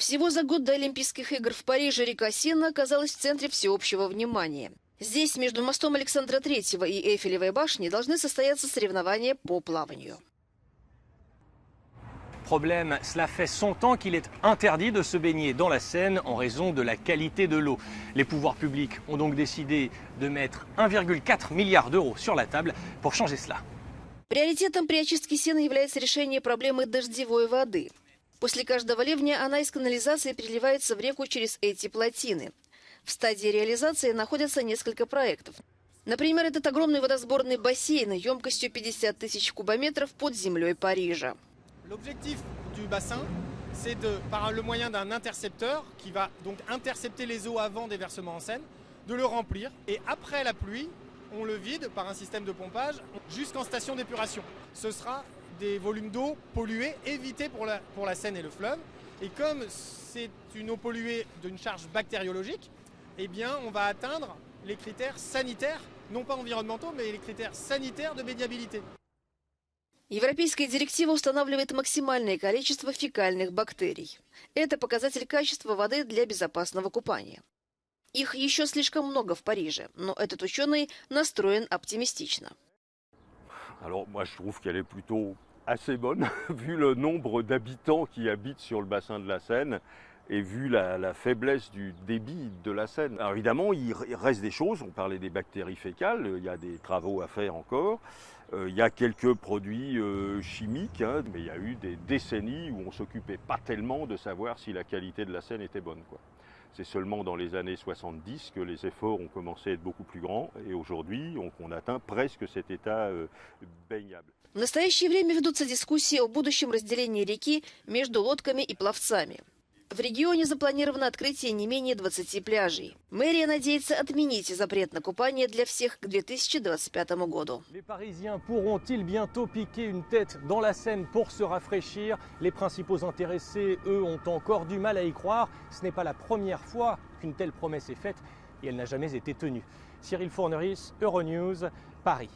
Всего за год до Олимпийских игр в Париже река Сена оказалась в центре всеобщего внимания. Здесь, между мостом Александра III и Эйфелевой башней, должны состояться соревнования по плаванию. Problème, cela fait 100 ans qu'il est interdit de se baigner dans la Seine en raison de la qualité de l'eau. Les pouvoirs publics ont donc décidé de mettre 1,4 milliard d'euros sur la table pour changer cela. Приоритетом при очистке Сены является решение проблемы дождевой воды. После каждого ливня она из канализации переливается в реку через эти плотины. В стадии реализации находятся несколько проектов. Например, этот огромный водосборный бассейн емкостью 50 тысяч кубометров под землей Парижа. L'objectif du bassin, c'est par le moyen d'un intercepteur qui va donc intercepter les eaux avant des versements en Seine, de le remplir et après la pluie, on le vide par un système de pompage jusqu'en station d'épuration. Ce sera des volumes d'eau pollués évités pour la Seine et le fleuve. Et comme c'est une eau polluée d'une charge bactériologique, eh bien on va atteindre les critères sanitaires, non pas environnementaux, mais les critères sanitaires de baignabilité. Европейская директива устанавливает максимальное количество фекальных бактерий. Это показатель качества воды для безопасного купания. Их еще слишком много в Париже, но этот ученый настроен оптимистично. Alors moi je trouve qu'elle est plutôt assez bonne, vu le nombre d'habitants qui habitent sur le bassin de la Seine et vu la faiblesse du débit de la Seine. Alors évidemment, il reste des choses, on parlait des bactéries fécales, il y a des travaux à faire encore, il y a quelques produits chimiques, mais il y a eu des décennies où on ne s'occupait pas tellement de savoir si la qualité de la Seine était bonne, quoi. C'est seulement dans les années 70 que les efforts ont commencé à être beaucoup plus grands et aujourd'hui on atteint presque cet état baignable. В настоящее время ведутся дискуссии о будущем разделении реки между лодками и пловцами. В регионе запланировано открытие не менее 20 пляжей. Мэрия надеется отменить запрет на купание для всех к 2025 году. Les Parisiens pourront-ils bientôt piquer une tête dans la Seine pour se rafraîchir? Les principaux intéressés, eux, ont encore du mal à y croire. Ce n'est pas la première fois qu'une telle promesse est faite et elle n'a jamais été tenue. Cyril Fourneris, Euronews, Paris.